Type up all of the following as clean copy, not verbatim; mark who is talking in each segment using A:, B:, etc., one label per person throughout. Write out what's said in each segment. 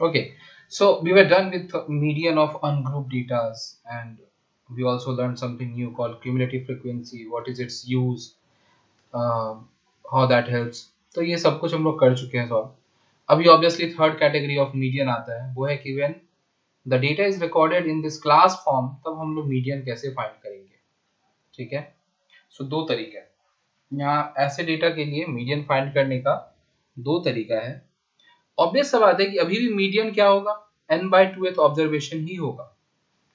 A: Okay, so we were done with the median of ungrouped datas, and we also learned something new called cumulative frequency. What is its use? How that helps. तो ये सब कुछ हम लोग कर चुके हैं सॉल्व. अभी obviously third category of median आता है, वो है कि when the data is recorded in this class form, तब हम लोग मीडियन कैसे फाइंड करेंगे. ठीक है. सो दो तरीके हैं यहाँ ऐसे डेटा के लिए मीडियन फाइंड करने का. दो तरीका है. ऑब्वियस सा बात है कि अभी भी मीडियन क्या होगा, n/2th ऑब्जर्वेशन ही होगा.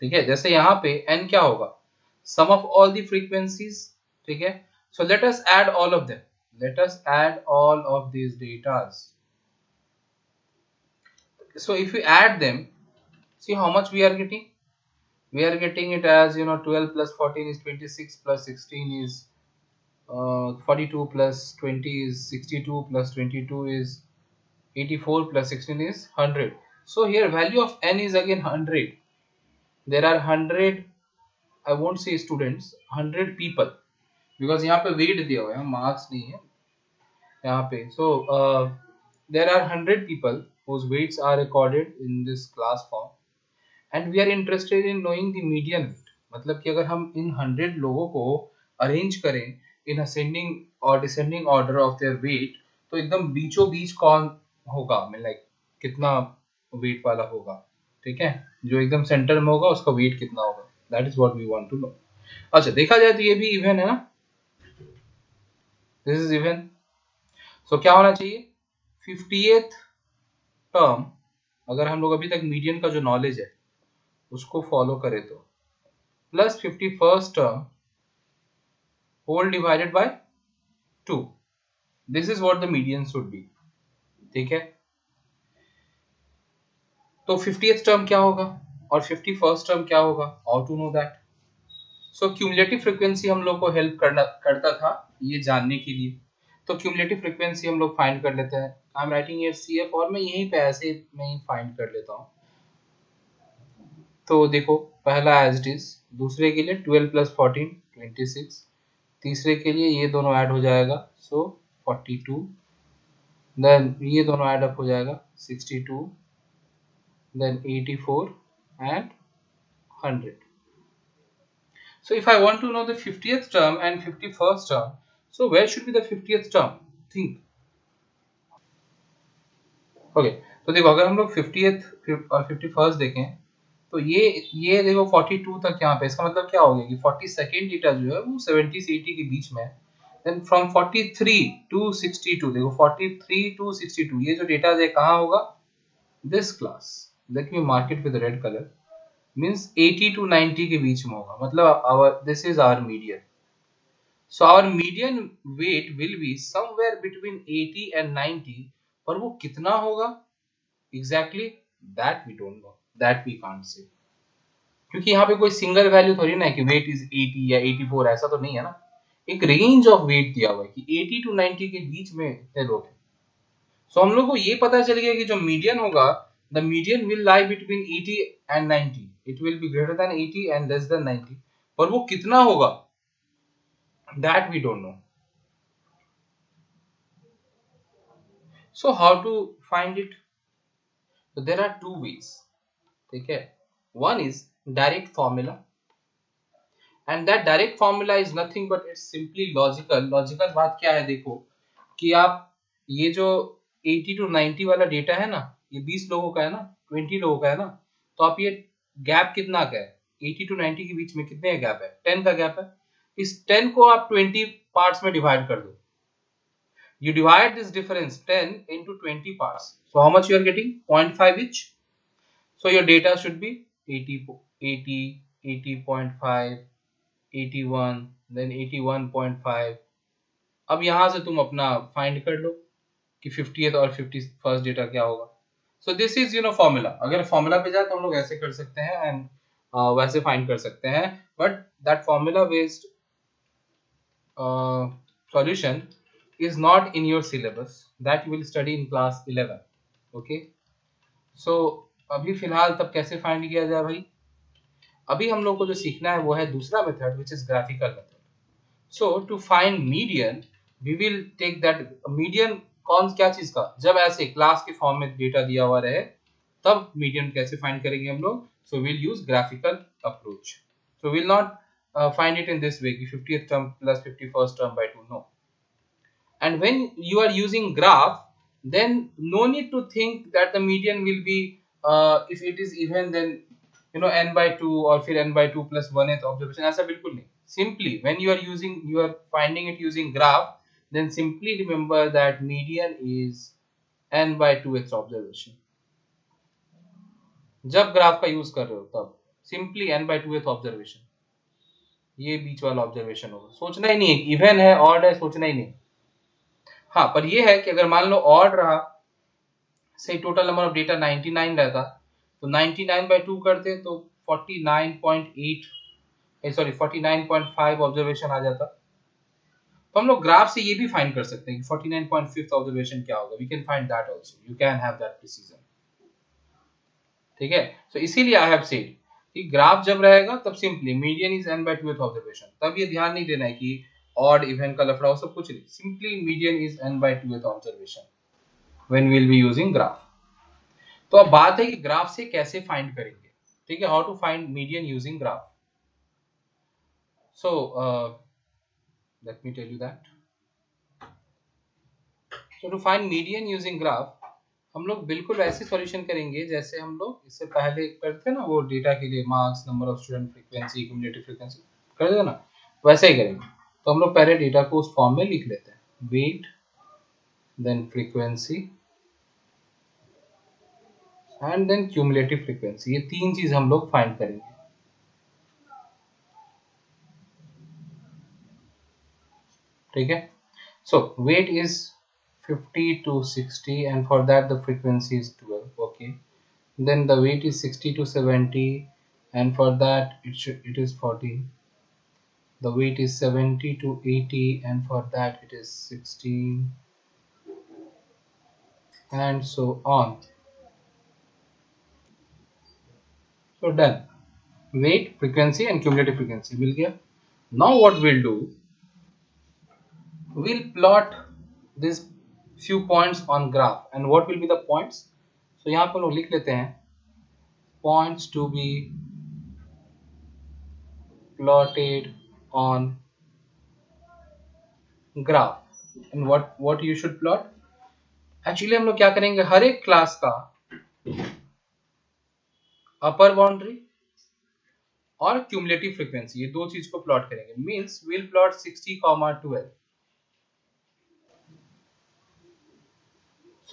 A: ठीक है. जैसे यहाँ पे n क्या होगा, सम ऑफ ऑल द फ्रीक्वेंसीज. ठीक है. So let us add all of them. Let us add all of these datas. So if we add them, see how much we are getting. We are getting it as 12 plus 14 is 26 plus 16 is 42 plus 20 is 62 plus 22 is 84 plus 16 is 100. So here value of n is again 100. There are 100, I won't say students, 100 people, because यहाँ पे weight दिया हुआ है, marks नहीं है यहाँ पे. So there are 100 people whose weights are recorded in this class form, and we are interested in knowing the median weight. मतलब कि अगर हम इन 100 लोगों को अरेंज करें इन असेंडिंग और descending order of their weight, तो एकदम बीचों बीच कौन होगा, लाइक कितना वेट वाला होगा. ठीक है. जो एकदम सेंटर में होगा उसका वेट कितना होगा. That is what we want to know. अच्छा, देखा जाए तो ये भी इवन है ना. This is even. सो क्या होना चाहिए, 50th टर्म, अगर हम लोग अभी तक मीडियन का जो नॉलेज है उसको फॉलो करें तो, plus 51st term whole divided by 2. This is what the median should be. ठीक है. तो 50th term क्या होगा और 51st term क्या होगा, how to know that. So cumulative frequency हम लोग को हेल्प करता था ये जानने के लिए. तो cumulative frequency हम लोग फाइंड कर लेते हैं. I am writing here CF और मैं यहीं पे ऐसे में ही फाइंड कर लेता हूँ. तो देखो, पहला एज इट इज, दूसरे के लिए 12 प्लस 14 26, तीसरे के लिए ये दोनों ऐड हो जाएगा, सो 42, देन ये दोनों ऐड अप हो जाएगा 62, then 84 and 100. So if I want to know the 50th term and 51st term, so where should be the 50th term? Think. Okay, तो देखो अगर हम लोग 50th और 51st देखें तो ये देखो 42 तक यहाँ पे, इसका मतलब क्या हो गया कि 42nd डेटा जो है वो 70 से 80 के बीच में है. देन फ्रॉम 43 टू 62, देखो 43 टू 62 ये जो डेटा है कहाँ होगा, this class. Let me mark it with red colour. Means 80 to 90 के बीच में होगा. मतलब our this is our median. So our median weight will be somewhere between 80 and 90. पर वो कितना होगा एग्जैक्टली, that we don't know, that we can't say. क्योंकि यहाँ पे कोई सिंगल वैल्यू थोड़ी ना है कि वेट इज 80 या 84, ऐसा तो नहीं है ना. एक रेंज ऑफ वेट दिया हुआ है कि 80 टू 90 के बीच में इतने लोग हैं. सो हम लोग को ये पता चल गया कि जो मीडियन होगा, the median will lie between 80 and 90. It will be greater than 80 and less than 90. पर वो कितना होगा, that we don't know. So how to find it. So there are two ways. ठीक है. One is direct formula, and that direct formula is nothing but it's simply logical. Logical बात क्या है, देखो कि आप ये जो 80 to 90 वाला डेटा है ना, ये 20 लोगों का है ना, 20 लोगों का है ना, तो आप ये गैप कितना का है, 80 to 90 के बीच में कितने गैप है, 10 का गैप है. इस 10 को आप 20 पार्ट्स में डिवाइड कर दो. You divide this difference 10 into 20 parts. So how much you are getting? 0.5 each. So your data should be 80, 80, 80.5, 81, then 81.5. अब यहाँ से तुम अपना फाइंड कर लो कि 50th और 51st डेटा क्या होगा. So this is formula. अगर formula पे जाए तो हम लोग ऐसे कर सकते हैं and वैसे फाइंड कर सकते हैं. But that formula based solution is not in your syllabus. That you will study in class 11. Okay. So अभी फिलहाल तब कैसे फाइंड किया जाए भाई. अभी हम लोग को जो सीखना है वो है दूसरा method, which is graphical method. So to find median we will take that median. कौन क्या चीज का, जब ऐसे क्लास के फॉर्म में डेटा दिया हुआ रहे तब मीडियन कैसे फाइंड करेंगे हम लोग? So will use graphical approach. So will not find it in this way कि 50th term plus 51st term by 2. No. And when you are using graph, then no need to think that the median will be if it is even, then n by 2 or फिर n by 2 plus 1th observation. ऐसा बिल्कुल नहीं. Simply when you are finding it using graph, then simply remember that median is n by 2th observation. जब graph का use कर रहे हो तब simply n by 2th observation, ये बीच वाला ऑब्जर्वेशन होगा. सोचना ही नहीं है इवन है ऑड है, सोचना ही नहीं. हाँ, पर ये है कि अगर मान लो ऑड रहा, से टोटल नंबर ऑफ डेटा 99 रहता, तो 99 by 2 करते तो 49.5 ऑब्जर्वेशन आ जाता. तो हम लोग ग्राफ से ये भी फाइंड कर सकते हैं कि 49.5 ऑब्जर्वेशन क्या होगा. We can find that also. You can have that precision. ठीक है. सो इसीलिए आई हैव सेड कि ग्राफ जब रहेगा तब simply median is n by 2th observation. तब ये ध्यान नहीं देना है कि ऑड इवन का लफड़ा हो, सब कुछ नहीं. Simply median is n by 2th observation when we will be using graph. तो अब बात है कि ग्राफ से कैसे फाइंड करेंगे. ठीक है, how to find median using graph. So let me tell you that. So to find median using graph हम लोग बिल्कुल वैसे सॉल्यूशन करेंगे जैसे हम लोग इससे पहले करते ना, वो डेटा के लिए marks, number of student, frequency, cumulative frequency कर दे ना, वैसे ही करेंगे. तो हम लोग पहले डेटा को उस फॉर्म में लिख लेते हैं. Weight, then frequency and then cumulative frequency. ये तीन चीज हम लोग फाइंड करेंगे. ठीक है. So weight is 50 to 60 and for that the frequency is 12. Okay, then the weight is 60 to 70 and for that it is 40. The weight is 70 to 80 and for that it is 16 and so on. So done. Weight, frequency and cumulative frequency मिल गया. Now what we'll do, we'll plot this few points on graph. And what will be the points? So यहाँ पर लोग लिख लेते हैं points to be plotted on graph. And what you should plot? Actually हम लोग क्या करेंगे, हर एक क्लास का अपर बाउंड्री और क्यूमुलेटिव फ्रीक्वेंसी, ये दो चीज को प्लॉट करेंगे. Means we'll plot 60, 12.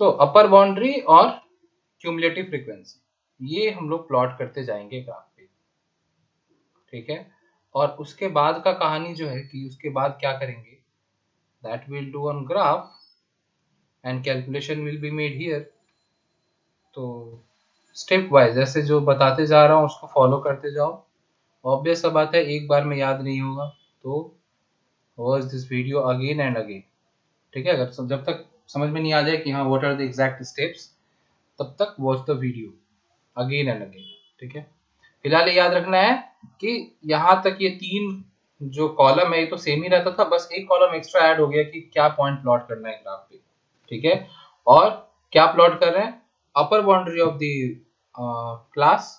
A: सो अपर बाउंड्री और क्यूमुलेटिव फ्रीक्वेंसी ये हम लोग प्लॉट करते जाएंगे ग्राफ पे. ठीक है. और उसके बाद का कहानी जो है कि उसके बाद क्या करेंगे, that will do on graph and calculation will be made here. तो स्टेप वाइज ऐसे जो बताते जा रहा हूँ उसको फॉलो करते जाओ. ऑब्वियस सा बात है, एक बार में याद नहीं होगा, तो watch this video again and again. ठीक है. अगर जब तक समझ में नहीं आ जाए कि हाँ what are the exact steps, तब तक watch the video again and again. ठीक है. फिलहाल याद रखना है कि यहाँ तक ये तीन जो कॉलम है ये तो सेम ही रहता था, बस एक कॉलम एक्स्ट्रा ऐड हो गया कि क्या पॉइंट प्लॉट करना है ग्राफ पे. ठीक है. और क्या प्लॉट कर रहे हैं, upper boundary of the class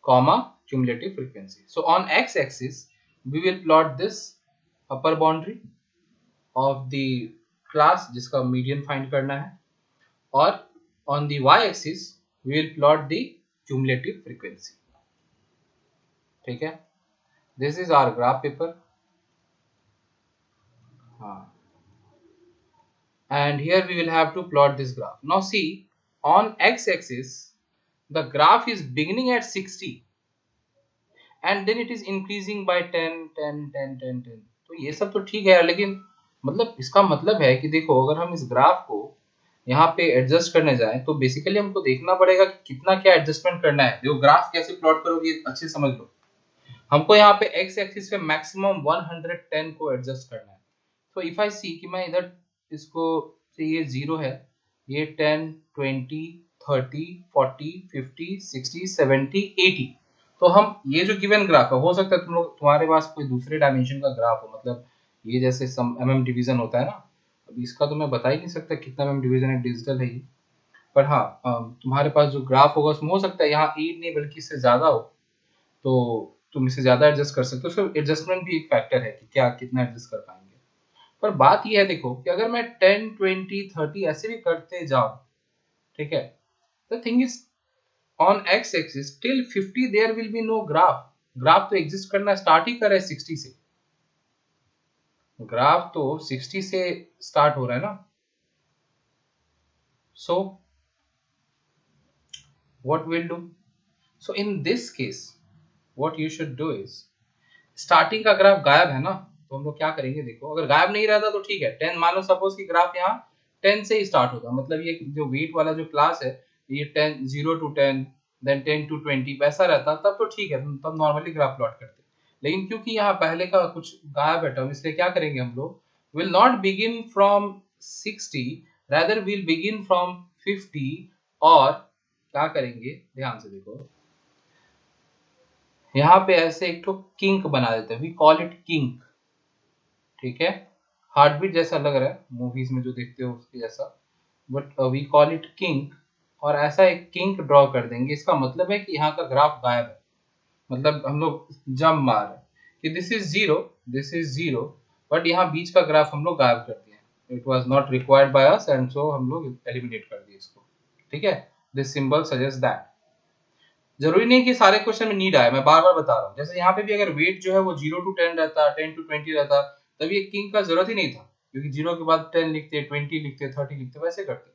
A: comma cumulative frequency. So on X axis we will plot this upper boundary of the class जिसका मीडियन फाइंड करना है, और on the Y axis we will plot the cumulative frequency. ठीक है. This is our graph paper. हाँ, and here we will have to plot this graph. Now see, on x-axis the graph is beginning at 60 and then it is increasing by 10 10 10 10 10. तो ये सब तो ठीक है, लेकिन मतलब इसका मतलब है कि देखो अगर हम इस ग्राफ को यहाँ पे एडजस्ट करने जाएं तो बेसिकली हमको देखना पड़ेगा कि कितना क्या एडजस्टमेंट करना है. देखो ग्राफ कैसे प्लॉट करोगे अच्छे समझ लो. हमको यहाँ पे x एक्सिस पे मैक्सिमम 110 को एडजस्ट करना है. तो इफ आई सी कि मैं इधर इसको से ये 0 है, ये 10 20 30 40 50 60 70 80. तो हम ये जो गिवन ग्राफ है, हो सकता है तुम्हारे पास कोई दूसरे डायमेंशन का ग्राफ हो, मतलब ये जैसे सम mm डिवीजन होता है ना. अब इसका तो मैं बता ही नहीं सकता कितना mm डिवीजन है, डिजिटल है ये. पर हाँ तुम्हारे पास जो ग्राफ होगा उसमें हो सकता है यहाँ 8 नहीं बल्कि इससे ज्यादा हो, तो तुम इसे ज्यादा एडजस्ट कर सकते हो। सो एडजस्टमेंट भी एक फैक्टर है कि क्या कितना एडजस्ट कर पाएंगे। पर बात यह है देखो कि अगर मैं 10 20 30 ऐसे भी करते जाऊं, ठीक है, the thing is on X axis till 50 there will be no graph. Graph तो एग्जिस्ट करना स्टार्ट ही कर रहा है 60 से, ग्राफ तो 60 से स्टार्ट हो रहा है ना। So what will do, so in this case what you should do is, starting का ग्राफ गायब है ना, तो हम लोग क्या करेंगे देखो, अगर गायब नहीं रहता तो ठीक है, 10 मान लो सपोज की ग्राफ यहाँ 10 से ही स्टार्ट होता, मतलब ये जो वेट वाला जो क्लास है ये 10 0 to 10 देन 10 to 20 वैसा रहता, तब तो ठीक है, तब नॉर्मली ग्राफ प्लॉट करते। लेकिन क्योंकि यहाँ पहले का कुछ गायब है टर्म, इसलिए क्या करेंगे हम लोग, will not begin from 60 rather will begin from 50, और क्या करेंगे ध्यान से देखो, यहाँ पे ऐसे एक तो किंक बना देते हैं, वी कॉल इट किंक, ठीक है, हार्ट बीट जैसा लग रहा है मूवीज में जो देखते हो उसके जैसा, but we call it kink. और ऐसा एक किंक ड्रॉ कर देंगे, इसका मतलब है कि यहाँ का ग्राफ गायब है, मतलब हम लोग जम मार रहे हैं कि दिस इज जीरो, बट यहाँ बीच का ग्राफ हम लोग गायब कर दिए, it was not required by us and so हम लोग एलिमिनेट कर दिए इसको, ठीक है। दिस सिंबल सजेस्ट दैट, जरूरी नहीं कि सारे क्वेश्चन में नीड आए, मैं बार बार बता रहा हूँ, जैसे यहाँ पे भी अगर वेट जो है वो 0 to 10 रहता, 10 to 20 रहता, तब ये किंग का जरूरत ही नहीं था, क्योंकि 0 के बाद 10 लिखते, 20 लिखते, 30 लिखते, वैसे करते,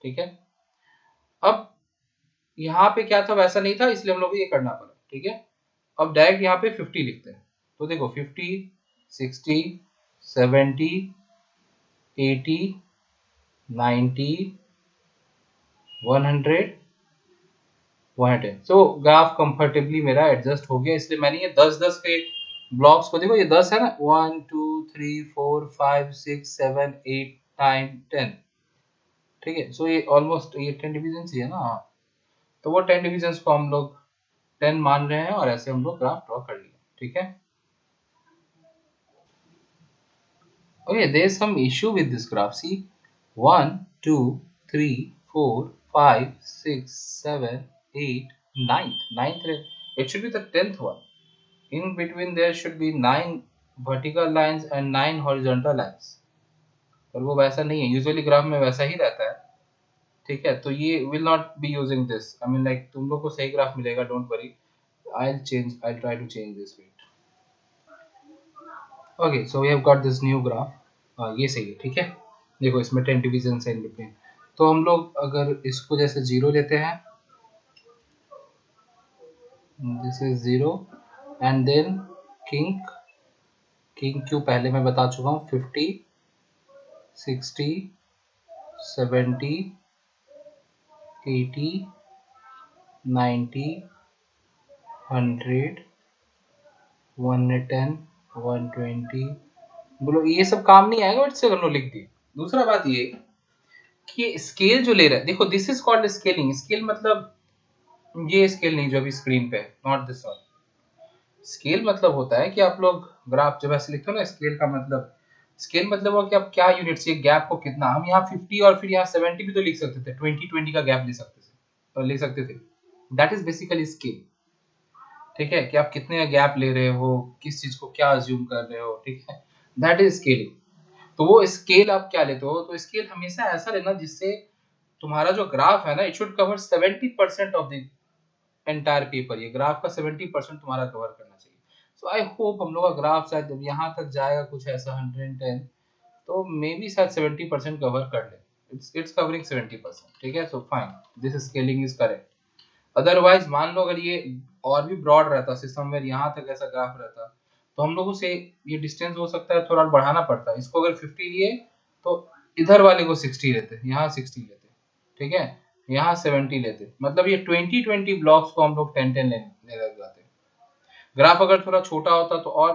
A: ठीक है। अब यहाँ पे क्या था, वैसा नहीं था, इसलिए हम लोग को ये करना पड़ा, ठीक है। अब डायरेक्ट यहाँ पे 50 लिखते हैं, तो देखो 50 60 70 80 90 100 110। सो ग्राफ कंफर्टेबली मेरा एडजस्ट हो गया, इसलिए मैंने ये 10 के ब्लॉक्स को, देखो ये 10 है ना, 1 2 3 4 5 6 7 8 9 10, ठीक है। सो ये ऑलमोस्ट ये 10 डिविजन ही है ना, हाँ, तो वो 10 डिविजन को हम लोग 10 मान रहे हैं और ऐसे हम लोग ग्राफ ड्रॉ कर लिया, ठीक है। Okay, there is some issue with this graph, see 1 2 3 4 5 6 7 8 ninth it should be the 10th one. In between there should be 9 vertical lines and 9 horizontal lines, पर वो वैसा नहीं है, यूजुअली ग्राफ में वैसा ही रहता है, ठीक है। तो ये will not be using this, I mean like तुम लोग को सही ग्राफ मिलेगा, don't worry, I'll try to change this, wait, okay, so we have got this new graph, ये सही है, ठीक है। देखो इसमें 10 डिवीजन है इन बिटवीन, तो हम लोग अगर इसको जैसे 0 लेते हैं, this is 0 and then kink, kink क्यों पहले मैं बता चुका हूँ, 50 60 70 80 90 100 110 120, बोलो ये सब काम नहीं आएगा, बट से हम लोग लिख दिए। दूसरा बात ये कि स्केल जो ले रहा है, देखो this is called scaling, scale मतलब ये स्केल नहीं जो अभी स्क्रीन पे है, नॉट दिस वन। स्केल मतलब होता है कि आप लोग ग्राफ जब ऐसे लिखते हो ना, स्केल मतलब वो कि आप क्या यूनिट से गैप को कितना, हम यहाँ 50 और फिर यहाँ 70 भी तो लिख सकते थे, 20 का गैप ले सकते थे, और ले सकते थे, दैट इज बेसिकली स्केल, ठीक है, कि आप कितने गैप ले रहे हो, किस चीज को क्या अज्यूम कर रहे हो, ठीक है, दैट इज स्केलिंग। तो वो स्केल आप क्या लेते हो, तो स्केल हमेशा ऐसा लेना जिससे तुम्हारा जो ग्राफ है ना, it should cover 70% of the entire paper, ये ग्राफ का 70% तुम्हारा कवर करना चाहिए। सो आई होप हम लोग का ग्राफ शायद जब यहाँ तक जाएगा कुछ ऐसा 110, तो मे बी शायद 70% कवर कर ले, इट्स कवरिंग 70%, ठीक है। So fine, this scaling is correct. Otherwise मान लो अगर ये और भी ब्रॉड रहता, सिस्टम में यहाँ तक ऐसा ग्राफ रहता, तो हम लोगों से ये डिस्टेंस हो सकता है थोड़ा बढ़ाना पड़ता है, इसको अगर 50 लिए तो इधर वाले को 60 लेते, यहाँ 60 लेते, ठीक है, यहाँ 70 लेते, मतलब ये 20 ब्लॉक्स को हम लोग 10 लेने लग जाते। ग्राफ अगर थोड़ा छोटा होता तो और,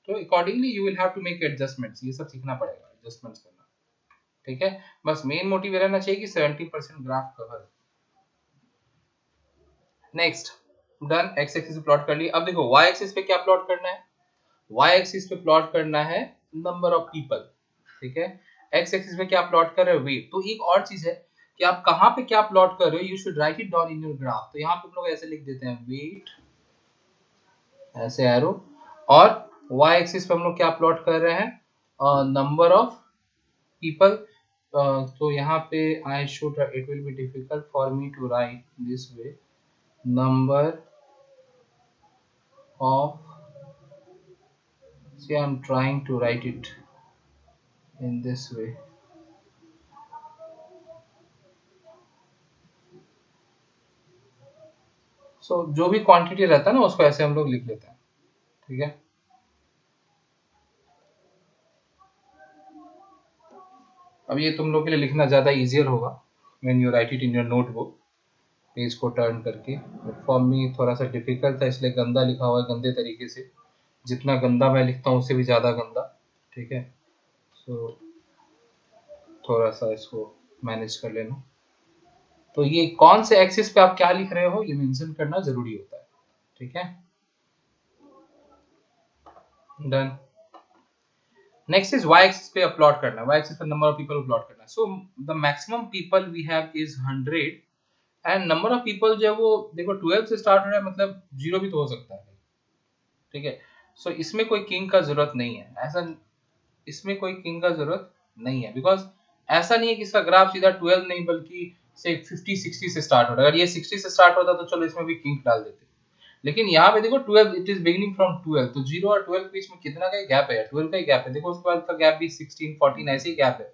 A: तो accordingly you will have to make adjustments, ये सब सीखना पड़ेगा एडजस्टमेंट्स करना, ठीक है। बस मेन मोटिव रहना चाहिए कि 70% graph cover. Next done, x axis पे प्लॉट कर लिया। अब देखो वाई एक्सिस पे क्या प्लॉट करना है, वाई एक्सिस पे प्लॉट करना है नंबर ऑफ पीपल, ठीक है। एक्स एक्सिस पे क्या प्लॉट कर रहे हो, वेट। तो एक और चीज है कि आप कहाँ पे क्या प्लॉट कर रहे हो, you should write it down in your graph. तो यहाँ पे हम लोग ऐसे लिख देते हैं वेट, ऐसे एरो, और y एक्सिस पे हम लोग क्या प्लॉट कर रहे हैं, नंबर ऑफ पीपल। तो यहाँ पे I should, it will be difficult for me to write this way, number of, see I'm trying to write it in this way. So जो भी क्वांटिटी रहता है ना उसको ऐसे हम लोग लिख लेते हैं, ठीक है। अब ये तुम लोग के लिए लिखना ज़्यादा इजियर होगा when you right it in your notebook, page को टर्न करके। फॉर मी थोड़ा सा डिफिकल्ट था, इसलिए गंदा लिखा हुआ है, गंदे तरीके से, जितना गंदा मैं लिखता हूँ उससे भी ज़्यादा गंदा, ठीक है। सो थोड़ा सा इसको मैनेज कर लेना। तो ये कौन से एक्सिस पे आप क्या लिख रहे हो ये मेंशन करना जरूरी होता है, ठीक है। Done. Next is Y axis पे प्लॉट करना, वाई एक्सिस पे नंबर ऑफ पीपल को प्लॉट करना। So the maximum people we have is 100 and number of people जो है वो देखो 12 से स्टार्ट हो रहा है, मतलब 0 भी तो हो सकता है, ठीक है। सो इसमें कोई किंग का जरूरत नहीं है, ऐसा, इसमें कोई किंग का जरूरत नहीं है, बिकॉज ऐसा नहीं है कि इसका ग्राफ सीधा 12 नहीं बल्कि से 50-60 से स्टार्ट हो रहा है। अगर ये 60 से स्टार्ट होता तो चलो इसमें भी किंग डाल देते, लेकिन यहाँ पे देखो 12, इट इज बिगिनिंग फ्रॉम 12, तो 0 और 12 के बीच में कितना का गैप है, 12 का ही गैप है। देखो उसके बाद का गैप भी 16, 14 ऐसे ही गैप है।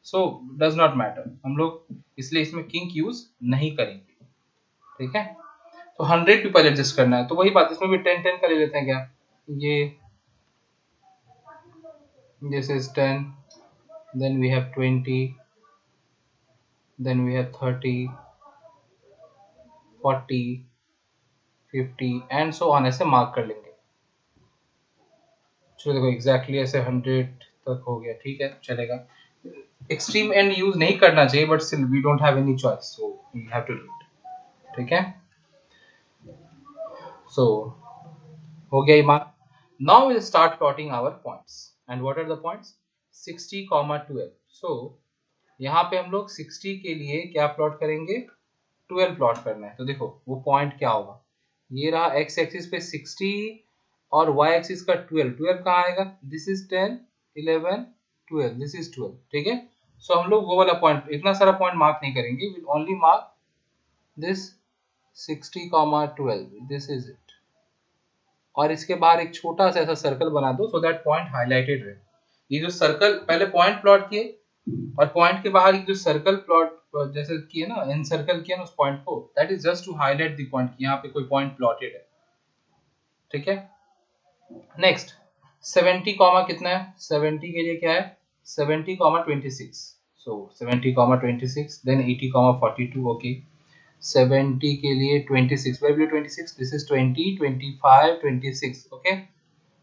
A: सो डज नॉट मैटर, हम लोग इसलिए इसमें किंग यूज नहीं करेंगे, ठीक है। तो 100 पीपल एडजस्ट करना है, तो वही बात, इसमें भी 10-10 का ले लेते हैं क्या, ये this is 10, then we have 20, then we have 30, 40, 50 and so on, ऐसे मार्क कर लेंगे। चलो देखो एग्जैक्टली ऐसे 100 तक हो गया, ठीक है, चलेगा। एक्सट्रीम एंड यूज नहीं करना चाहिए, but still we don't have any choice, so we have to do it, ठीक है। सो हो गया ये mark. Now will start plotting our points, and what are the points, 60, 12। सो यहाँ पे हम लोग 60 के लिए क्या प्लॉट करेंगे, 12 प्लॉट करना है। तो देखो वो पॉइंट क्या होगा, ये रहा एक्स एक्सिस पे 60 और वाई एक्सिस का 12, 12 कहाँ आएगा, दिस इज 10, 11, 12, दिस इज 12, ठीक है। सो हम लोग वो वाला पॉइंट, इतना सारा पॉइंट मार्क नहीं करेंगे, will only mark this 60, 12, this is it. और इसके बाहर एक छोटा सा ऐसा सर्कल बना दो सो दैट पॉइंट हाईलाइटेड रहे। ये जो सर्कल पहले पॉइंट प्लॉट किए और पॉइंट के बाहर जो सर्कल प्लॉट जैसे किए ना, इन सर्कल किया ना उस पॉइंट को, that is just to highlight the point कि यहाँ पे कोई पॉइंट प्लॉटेड है, ठीक है। नेक्स्ट 70 कॉमा कितना है, 70 के लिए क्या है, 70 comma 26, so 70 comma 26, then 80 comma 42, okay. 70 के लिए 26, where will 26, this is 20, 25, 26, okay.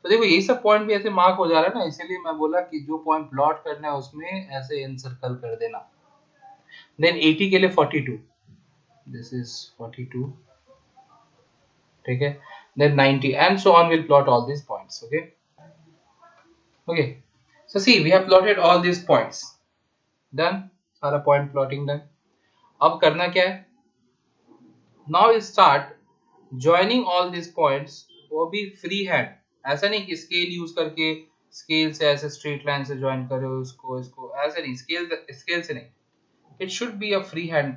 A: तो देखो ये सब पॉइंट भी ऐसे मार्क हो जा रहा है ना, इसीलिए मैं बोला कि जो पॉइंट प्लॉट करना है उसमें ऐसे एनसर्कल कर देना। देन 80 के लिए 42, दिस इज 42, ठीक है। Then 90 and so on, will plot all these points, okay, okay। So see we have plotted all these points, done, सारा पॉइंट प्लॉटिंग डन। अब करना क्या है, now we start joining all these points, वो भी free hand, ऐसा नहीं कि स्केल यूज करके स्केल से ऐसे स्ट्रेट लाइन से ज्वाइन करो इसको इसको, ऐसे नहीं, स्केल से नहीं, it should be a free hand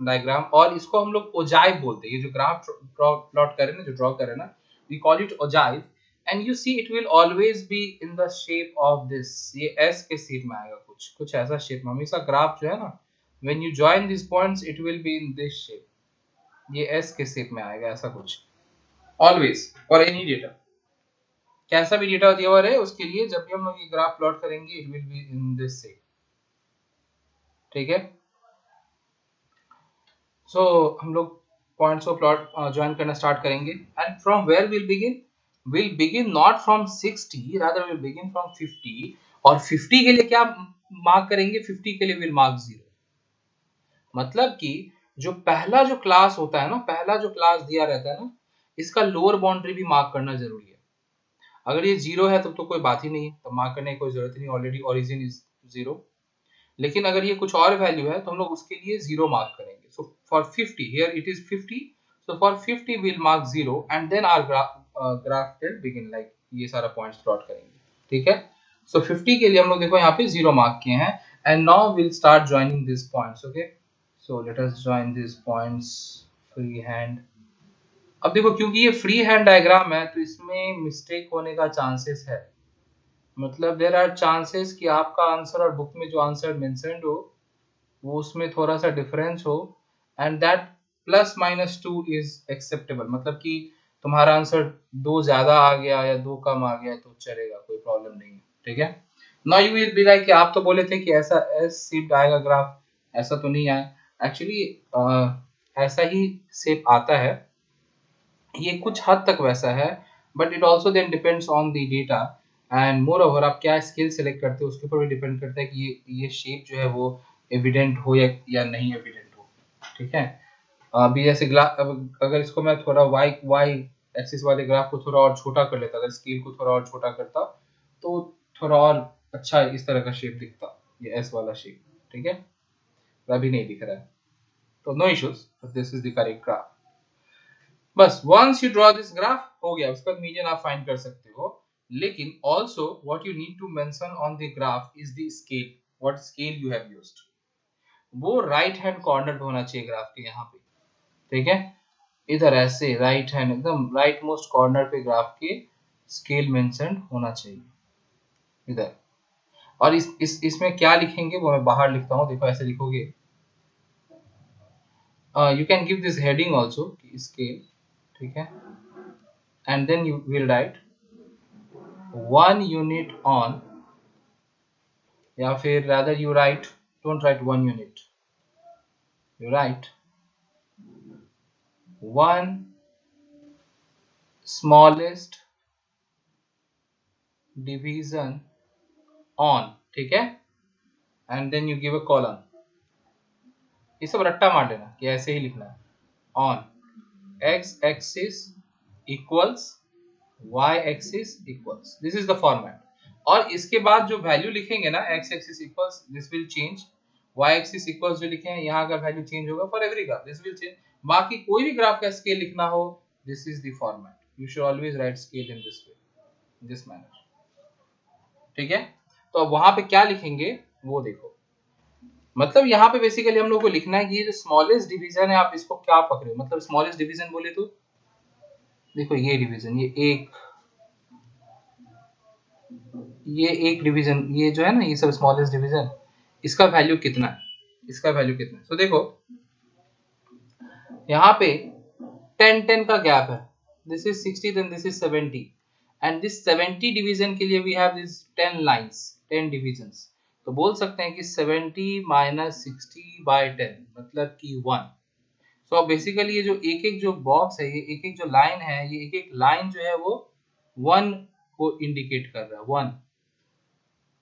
A: diagram. और इसको हम लोग ओजाइव बोलते हैं, ये जो ग्राफ प्लॉट कर रहे हैं ना, जो ड्रॉ कर रहे हैं ना, we call it ogive. And you see it will always be in the shape of this, ये एस के शेप में आएगा, कुछ कुछ ऐसा शेप में हमेशा ग्राफ जो है ना, when you join this points it will be in this shape, ये एस के शेप में आएगा, ऐसा कुछ ऑलवेज फॉर एनी डेटा, कैसा भी डेटा दिया हुआ रहे उसके लिए जब भी हम लोग ये ग्राफ प्लॉट करेंगे it will be in this shape, ठीक है। सो हम लोग पॉइंट्स को प्लॉट ज्वाइन करना स्टार्ट करेंगे, and from where will begin not from 60, rather will begin from 50। और 50 के लिए क्या मार्क करेंगे, 50 के लिए विल मार्क 0, मतलब कि जो पहला जो क्लास होता है ना, पहला जो क्लास दिया रहता है ना, इसका लोअर बाउंड्री भी मार्क करना जरूरी है। अगर ये 0 है तब तो कोई बात ही नहीं है, तो मार्क करने की कोई जरूरत नहीं, ऑलरेडी ओरिजिन इज 0। लेकिन अगर ये कुछ और वैल्यू है तो हम लोग उसके लिए 0 मार्क करेंगे. So for 50 here it is 50, so for 50 will mark 0 and then our graph will begin. Like ये सारा पॉइंट्स प्लॉट करेंगे. ठीक है. सो 50 के लिए हम लोग देखो यहाँ पे 0 मार्क किए हैं and now will start joining this points. Okay, so let us join this points free hand. अब देखो क्योंकि ये फ्री हैंड डायग्राम है तो इसमें मिस्टेक होने का चांसेस है. मतलब देयर आर चांसेस कि आपका आंसर और बुक में जो आंसर मेंशन्ड हो वो उसमें थोड़ा सा डिफरेंस हो एंड दैट +-2 इज एक्सेप्टेबल. मतलब कि तुम्हारा आंसर 2 ज्यादा आ गया या 2 कम आ गया तो चलेगा, कोई प्रॉब्लम नहीं है. ठीक है. Now you will be like कि आप तो बोले थे कि ऐसा एस शेप आएगा ग्राफ, ऐसा तो नहीं आया. एक्चुअली ऐसा ही शेप आता है, ये कुछ हद तक वैसा है, but it also then depends on the data and more over आप क्या स्केल सेलेक्ट करते हो उसके ऊपर भी डिपेंड करता है कि ये शेप जो है वो एविडेंट हो या नहीं एविडेंट हो. ठीक है. अभी जैसे अगर इसको मैं थोड़ा वाई एक्सिस वाले ग्राफ को थोड़ा और छोटा कर लेता, अगर स्केल को थोड़ा और छोटा करता तो थोड़ा और अच्छा इस तरह का शेप दिखता, ये एस वाला शेप. ठीक है. अभी नहीं दिख रहा है तो no issues, this is the correct graph. बस once you draw this graph हो गया, उसके बाद मीडियन आप फाइंड कर सकते हो. लेकिन also what you need to mention on the graph is the scale, what scale you have used. वो राइट हैंड कॉर्नर पे होना चाहिए ग्राफ के यहाँ पे. ठीक है. इधर ऐसे राइट हैंड एकदम राइट मोस्ट कॉर्नर पे ग्राफ के स्केल मेंशन होना चाहिए इधर. और इसमें क्या लिखेंगे वो मैं बाहर लिखता हूँ. देखो ऐसे लिखोगे. You can give this heading also scale. ठीक है. And then you will write 1 unit on, या फिर rather you write, don't write 1 unit, you write 1 smallest division on. ठीक है. and then you give a column. ये सब रट्टा मार देना कि ऐसे ही लिखना है. on x axis equals y axis equals, this is the format. और इसके बाद जो वैल्यू लिखेंगे ना x axis equals this will change, y axis equals जो लिखे हैं यहाँ का वैल्यू चेंज होगा for every graph, this will change. बाकी कोई भी ग्राफ का स्केल लिखना हो this is the format, you should always right scale in this way, this manner. ठीक है. तो अब वहां पे क्या लिखेंगे वो देखो. मतलब यहाँ पे बेसिकली हम लोग को लिखना है कि ये जो स्मॉलेस्ट डिवीजन है आप इसको क्या पकड़े. मतलब स्मॉलेस्ट डिवीजन बोले तो देखो ये डिवीजन, ये एक डिवीजन, ये जो है ना ये सब स्मॉलेस्ट डिवीजन, इसका वैल्यू कितना है, इसका वैल्यू कितना है. तो देखो यहाँ पे 10 का गैप है. This is 60 then this is 70 and this 70 division के लिए we have this 10 lines, 10 divisions. तो बोल सकते हैं कि 70 माइनस 60/10 मतलब कि 1. सो अब बेसिकली ये जो एक जो बॉक्स है, ये एक जो लाइन है, ये एक लाइन जो है वो 1 को इंडिकेट कर रहा है. 1,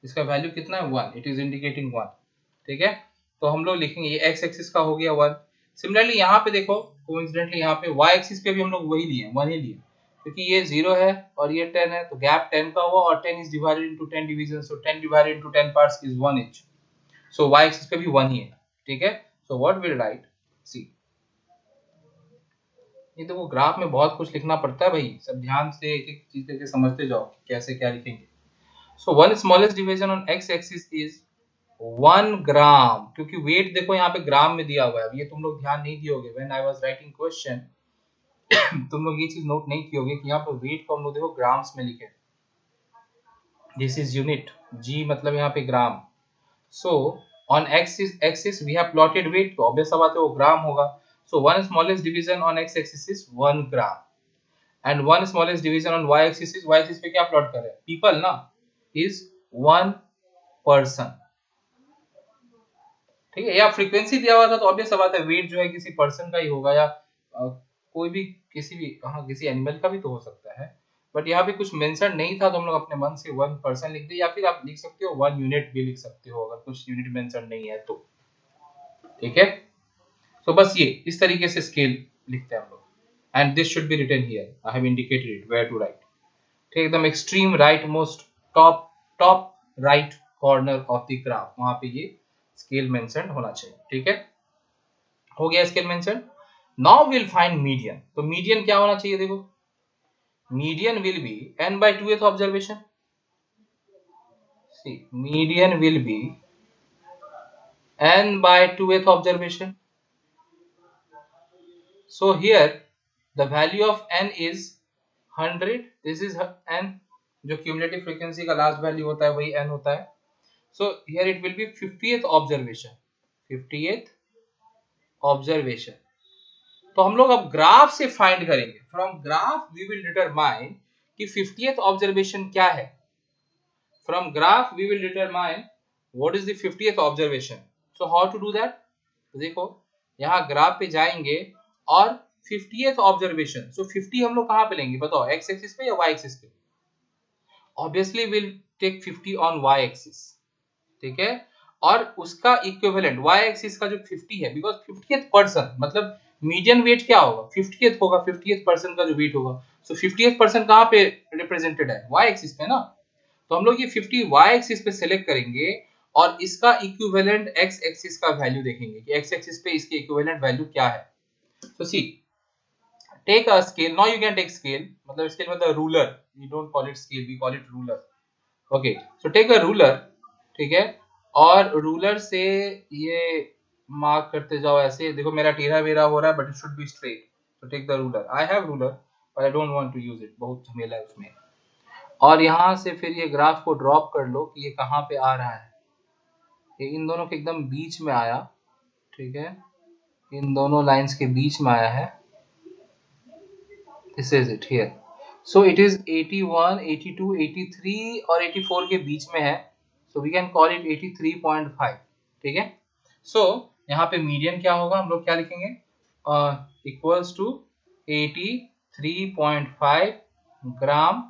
A: इसका वैल्यू कितना है 1, इट इज इंडिकेटिंग 1. ठीक है. तो हम लोग लिखेंगे ये x एक्सिस का हो गया 1. सिमिलरली यहाँ पे देखो कोइंसिडेंटली यहाँ पे y एक्सिस पे भी हम लोग वही लिए 1 ही लिए, क्योंकि ये 0 है और ये 10 है तो गैप 10 का हुआ और 10 is divided into 10 division, so 10 divided into 10 parts is 1 each. So y axis पे भी 1 ही है. ठीक है. सो व्हाट विल राइट, सी ये तो वो ग्राफ में बहुत कुछ लिखना पड़ता है भाई, सब ध्यान से एक एक चीज करके समझते जाओ कैसे क्या लिखेंगे. सो one smallest division on x axis is 1 ग्राम, क्योंकि वेट देखो यहाँ पे ग्राम में दिया हुआ है. ये तुम लोग ध्यान नहीं दियोगे when I was writing question, तुम लोग ये चीज नोट नहीं कियोगे कि यहाँ पे वेट को हम लोग देखो ग्राम्स में लिखे. दिस इज यूनिट, g मतलब यहाँ पे gram. So on axis we have plotted weight, तो ऑब्वियस सा बात है वो ग्राम होगा. So one smallest division on x axis is 1 gram and one smallest division on y axis is, y axis पे क्या प्लॉट कर रहे हैं पीपल ना, इज 1 पर्सन. ठीक है. या फ्रीक्वेंसी दिया हुआ था तो ऑब्वियस सा बात है वेट जो है किसी पर्सन का ही होगा, या कोई भी किसी भी किसी एनिमल का भी तो हो सकता है. बट यहाँ पे कुछ मेंशन नहीं था तो हम लोग अपने मन से 1 पर्सन लिख दिए, या फिर आप लिख सकते हो 1 यूनिट भी लिख सकते हो अगर कुछ यूनिट मेंशन नहीं है तो. ठीक है. तो बस ये इस तरीके से स्केल लिखते हैं हम लोग. And this should be written here, I have indicated it where to write. ठीक, एकदम extreme right most top right corner of the graph, वहां पे ये स्केल मेंशन होना चाहिए, ठीक है, हो गया scale mention. Now will find median, तो मीडियन क्या होना चाहिए, देखो median will be n by 2th observation. See, median will be n by 2th observation. So here the value of n is 100. This is n, जो cumulative frequency का last value होता है वही n होता है. So here it will be 50th observation. 50th observation. तो हम लोग अब ग्राफ से फाइंड करेंगे. From graph we will determine कि 50th ऑब्जर्वेशन क्या है. From graph we will determine what is the 50th observation. So how to do that? तो देखो यहाँ ग्राफ पे जाएंगे और 50th observation. So 50 हम लोग कहाँ पे लेंगे बताओ, x एक्सिस पे या y एक्सिस पे? Obviously we'll take 50 on y axis, ठीक है, और उसका इक्विवेलेंट y एक्सिस का जो 50 है, बिकॉज 50th पर्सन मतलब मीडियन वेट क्या होगा 50th होगा, 50th पर्सन का जो वेट होगा. सो 50th पर्सन कहाँ पे रिप्रेजेंटेड है, y एक्सिस पे ना. तो हम लोग ये 50 y एक्सिस पे सिलेक्ट करेंगे और इसका इक्विवेलेंट x एक्सिस का वैल्यू देखेंगे कि x एक्सिस पे इसके इक्विवेलेंट वैल्यू क्या है. तो see take a scale, now you can take scale, मतलब स्केल मतलब ruler, we don't call it scale, we call it ruler. Okay, so take a ruler, ठीक है, और रूलर से ये मार्क करते जाओ ऐसे. देखो मेरा टेढ़ा मेरा हो रहा है but it should be straight. So take the ruler, I have ruler but I don't want to use it, बहुत झमेला है उसमें. और यहाँ से फिर ये ग्राफ को ड्रॉप कर लो कि ये कहाँ पे आ रहा है. ये इन दोनों के एकदम बीच में आया, ठीक है, इन दोनों लाइंस के बीच में आया है. This is it here. So it is 81, 82, 83 और 84 के बीच में है. So we can call it 83.5, ठीक है. सो यहाँ पे मीडियन क्या होगा, हम लोग क्या लिखेंगे, इक्वल्स टू 83.5 ग्राम,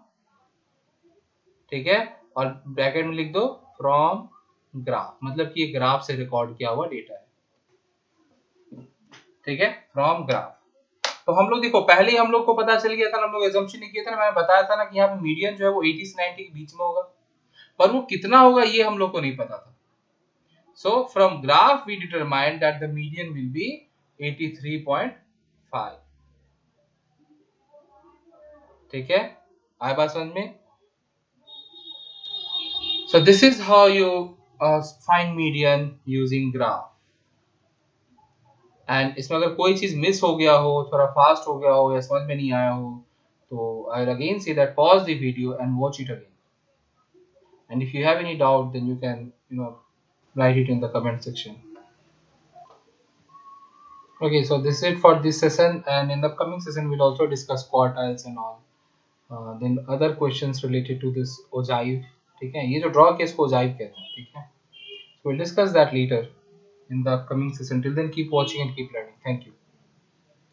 A: ठीक है, और ब्रैकेट में लिख दो फ्रॉम ग्राफ, मतलब कि ये ग्राफ से रिकॉर्ड किया हुआ डेटा है, ठीक है, फ्रॉम ग्राफ. तो हम लोग देखो पहले ही हम लोग को पता चल गया था, हम लोग एजम्पशन नहीं किया था, मैंने बताया था ना कि यहाँ पे मीडियन जो है वो 80 से 90 के बीच में होगा, पर वो कितना होगा ये हम लोग को नहीं पता था. So from graph we determined that the median will be 83.5, ठीक है, आए बात समझ में. So this is how you find median using graph. And इसमें अगर कोई चीज मिस हो गया हो, थोड़ा फास्ट हो गया हो या समझ में नहीं आया हो, तो I will again say that pause the video and watch it again. And if you have any doubt, then you can write it in the comment section. Okay, so this is it for this session, and in the upcoming session we'll also discuss quartiles and all. Then other questions related to this ogive, ठीक है, ये जो draw के इसको ogive कहते हैं, ठीक है. So we'll discuss that later in the upcoming session. Till then, keep watching and keep learning. Thank you.